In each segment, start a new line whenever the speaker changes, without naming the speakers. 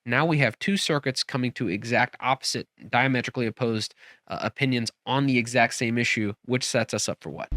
Now we have two circuits coming to exact opposite, diametrically opposed opinions on the exact same issue, which sets us up for what?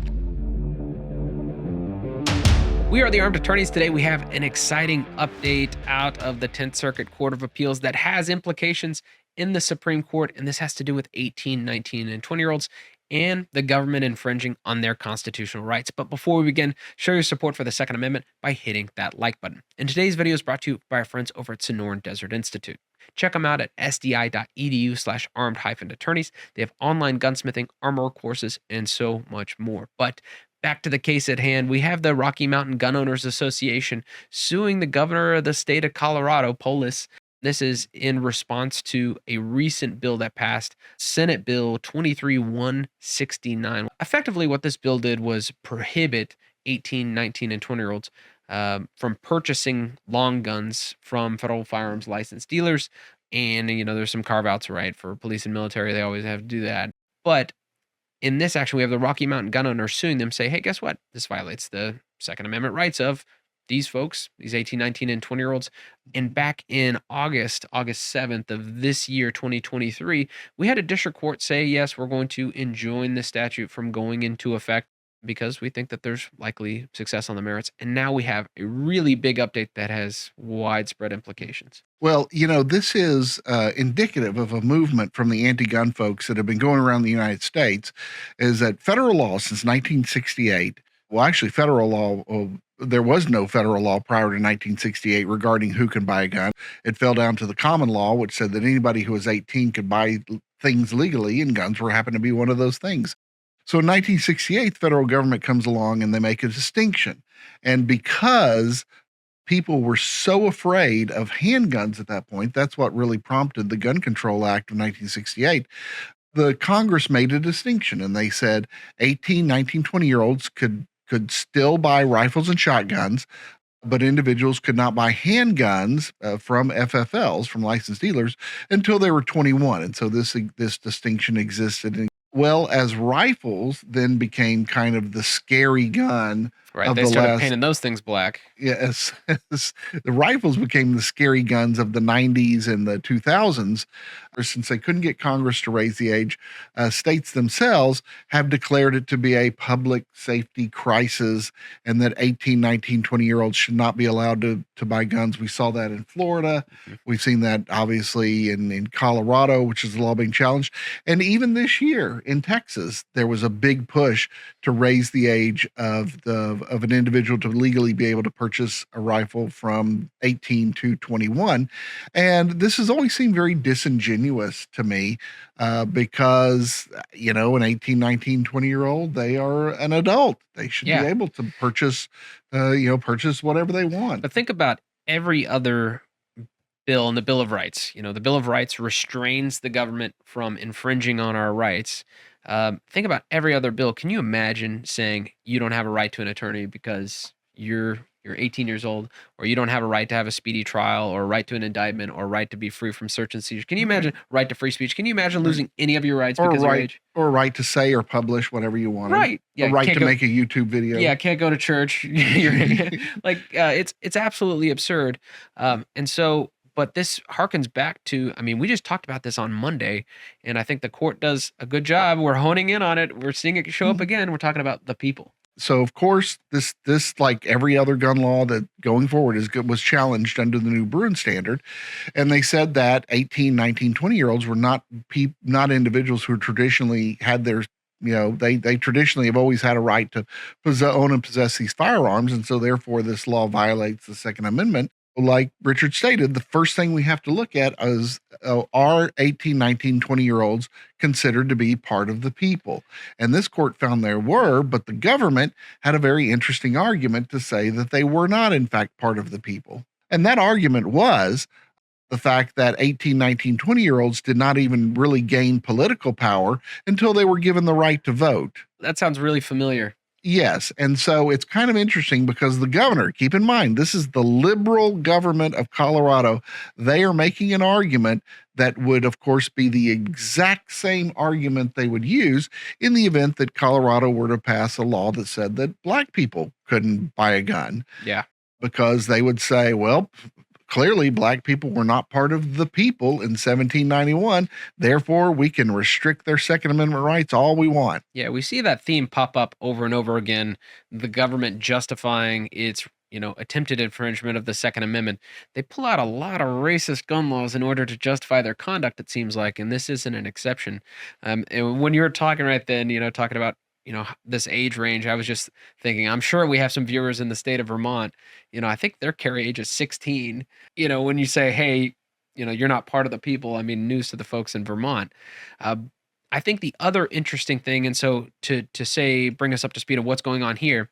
We are the Armed Attorneys. Today we have an exciting update out of the 10th Circuit Court of Appeals that has implications in the Supreme Court, and this has to do with 18, 19, and 20-year-olds and the government infringing on their constitutional rights. But before we begin, show your support for the Second Amendment by hitting that like button. And today's video is brought to you by our friends over at Sonoran Desert Institute. Check them out at sdi.edu/armed-attorneys. They have online gunsmithing, armor courses, and so much more. But back to the case at hand, we have the Rocky Mountain Gun Owners Association suing the governor of the state of Colorado, Polis. This is in response to a recent bill that passed, Senate Bill 23-169. Effectively, what this bill did was prohibit 18, 19, and 20-year-olds from purchasing long guns from federal firearms licensed dealers. And, there's some carve-outs, right? For police and military, they always have to do that. But in this action, we have the Rocky Mountain gun owners suing them, say, hey, guess what? This violates the Second Amendment rights of these folks, these 18, 19, and 20-year-olds. And back in August 7th of this year, 2023, we had a district court say, yes, we're going to enjoin the statute from going into effect because we think that there's likely success on the merits. And now we have a really big update that has widespread implications.
Well, this is indicative of a movement from the anti-gun folks that have been going around the United States, is that federal law since 1968, well, actually federal law, there was no federal law prior to 1968 regarding who can buy a gun. It fell down to the common law, which said that anybody who was 18 could buy things legally, and guns were happened to be one of those things. So in 1968, the federal government comes along and they make a distinction. And because people were so afraid of handguns at that point, that's what really prompted the Gun Control Act of 1968. The Congress made a distinction and they said 18, 19, 20-year-olds could still buy rifles and shotguns, but individuals could not buy handguns from FFLs, from licensed dealers, until they were 21. And so this distinction existed. Well, as rifles then became kind of the scary gun.
Right, they started painting those things black.
Yes, the rifles became the scary guns of the 90s and the 2000s. Since they couldn't get Congress to raise the age, states themselves have declared it to be a public safety crisis and that 18, 19, 20-year-olds should not be allowed to buy guns. We saw that in Florida. Mm-hmm. We've seen that obviously in Colorado, which is the law being challenged. And even this year in Texas, there was a big push to raise the age of an individual to legally be able to purchase a rifle from 18 to 21. And this has always seemed very disingenuous to me because, an 18, 19, 20-year-old, they are an adult. They should be able to purchase whatever they want.
But think about every other bill in the Bill of Rights. The Bill of Rights restrains the government from infringing on our rights. Think about every other bill. Can you imagine saying you don't have a right to an attorney because you're 18 years old, or you don't have a right to have a speedy trial, or a right to an indictment, or a right to be free from search and seizure? Can you imagine right to free speech? Can you imagine losing any of your rights because of your age?
Or right to say or publish whatever you want.
Right.
Yeah. A right to make a YouTube video.
Yeah. Can't go to church. It's absolutely absurd. But this harkens back to, we just talked about this on Monday, and I think the court does a good job. We're honing in on it. We're seeing it show up again. We're talking about the people.
So, of course, this like every other gun law that going forward was challenged under the new Bruin standard. And they said that 18, 19, 20-year-olds were not individuals who traditionally had their, they traditionally have always had a right to own and possess these firearms. And so, therefore, this law violates the Second Amendment. Like Richard stated, the first thing we have to look at is are 18, 19, 20-year-olds considered to be part of the people? And this court found there were, but the government had a very interesting argument to say that they were not, in fact, part of the people. And that argument was the fact that 18, 19, 20-year-olds did not even really gain political power until they were given the right to vote.
That sounds really familiar.
Yes. And so it's kind of interesting because the governor, keep in mind, this is the liberal government of Colorado. They are making an argument that would, of course, be the exact same argument they would use in the event that Colorado were to pass a law that said that black people couldn't buy a gun.
Yeah.
Because they would say, well, clearly black people were not part of the people in 1791. Therefore, we can restrict their Second Amendment rights all we want.
Yeah, we see that theme pop up over and over again. The government justifying its, attempted infringement of the Second Amendment. They pull out a lot of racist gun laws in order to justify their conduct, it seems like, and this isn't an exception. And when you were talking right then, talking about, this age range, I was just thinking, I'm sure we have some viewers in the state of Vermont. I think their carry age is 16. When you say, hey, you're not part of the people, I mean, news to the folks in Vermont. Uh, I think the other interesting thing, and so to say, bring us up to speed on what's going on here.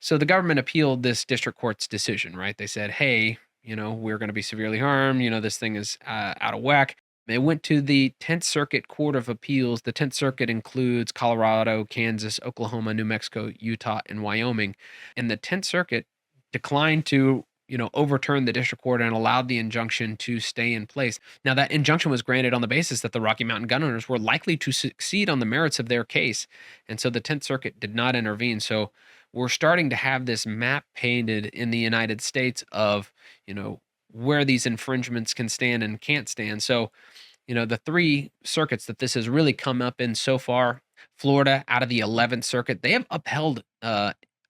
So the government appealed this district court's decision, right? They said, hey, we're going to be severely harmed. This thing is out of whack. It went to the 10th Circuit Court of Appeals. The 10th Circuit includes Colorado, Kansas, Oklahoma, New Mexico, Utah, and Wyoming. And the 10th Circuit declined to overturn the district court and allowed the injunction to stay in place. Now, that injunction was granted on the basis that the Rocky Mountain gun owners were likely to succeed on the merits of their case. And so the 10th Circuit did not intervene. So we're starting to have this map painted in the United States of, where these infringements can stand and can't stand. So, the three circuits that this has really come up in so far, Florida out of the 11th Circuit, they have upheld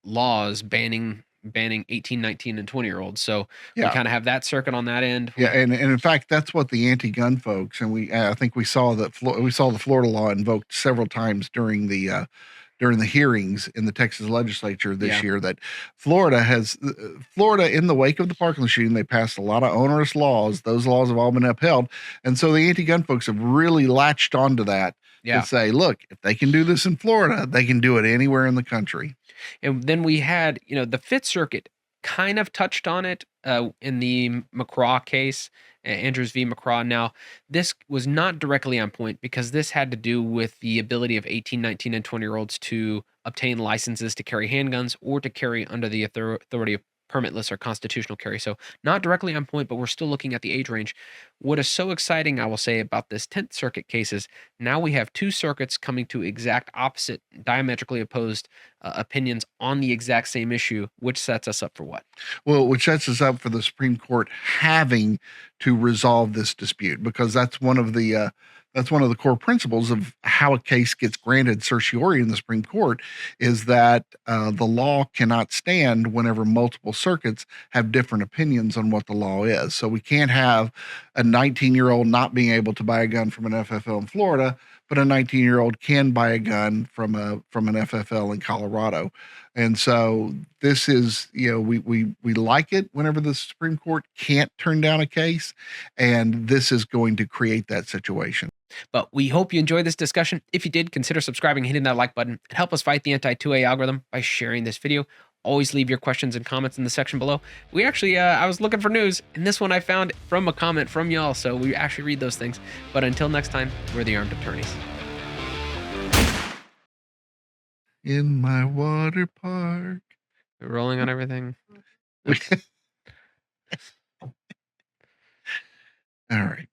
laws banning 18, 19, and 20-year-olds. So we
Yeah.
kind of have that circuit on that end.
Yeah, and in fact, that's what the anti-gun folks, and I think we saw that we saw the Florida law invoked several times during the hearings in the Texas legislature this
Yeah.
year. That Florida in the wake of the Parkland shooting, they passed a lot of onerous laws. Those laws have all been upheld, and so the anti-gun folks have really latched onto that
Yeah.
to say, look, if they can do this in Florida, they can do it anywhere in the country.
And then we had, the Fifth Circuit kind of touched on it in the McCraw case, Andrews v. McCraw. Now, this was not directly on point because this had to do with the ability of 18, 19, and 20-year-olds to obtain licenses to carry handguns or to carry under the authority of permitless or constitutional carry. So not directly on point, but we're still looking at the age range. What is so exciting, I will say, about this 10th Circuit case is now we have two circuits coming to exact opposite, diametrically opposed opinions on the exact same issue, which sets us up for what?
Well, which sets us up for the Supreme Court having to resolve this dispute, because that's one of the core principles of how a case gets granted certiorari in the Supreme Court, is that the law cannot stand whenever multiple circuits have different opinions on what the law is. So we can't have a 19-year-old not being able to buy a gun from an FFL in Florida, but a 19-year-old can buy a gun from an FFL in Colorado. And so this is, we like it whenever the Supreme Court can't turn down a case, and this is going to create that situation.
But we hope you enjoyed this discussion. If you did, consider subscribing and hitting that like button and help us fight the anti-2A algorithm by sharing this video. Always leave your questions and comments in the section below. We actually, I was looking for news, and this one I found from a comment from y'all, so we actually read those things. But until next time, we're the Armed Attorneys.
In my water park.
We're rolling on everything.
All right.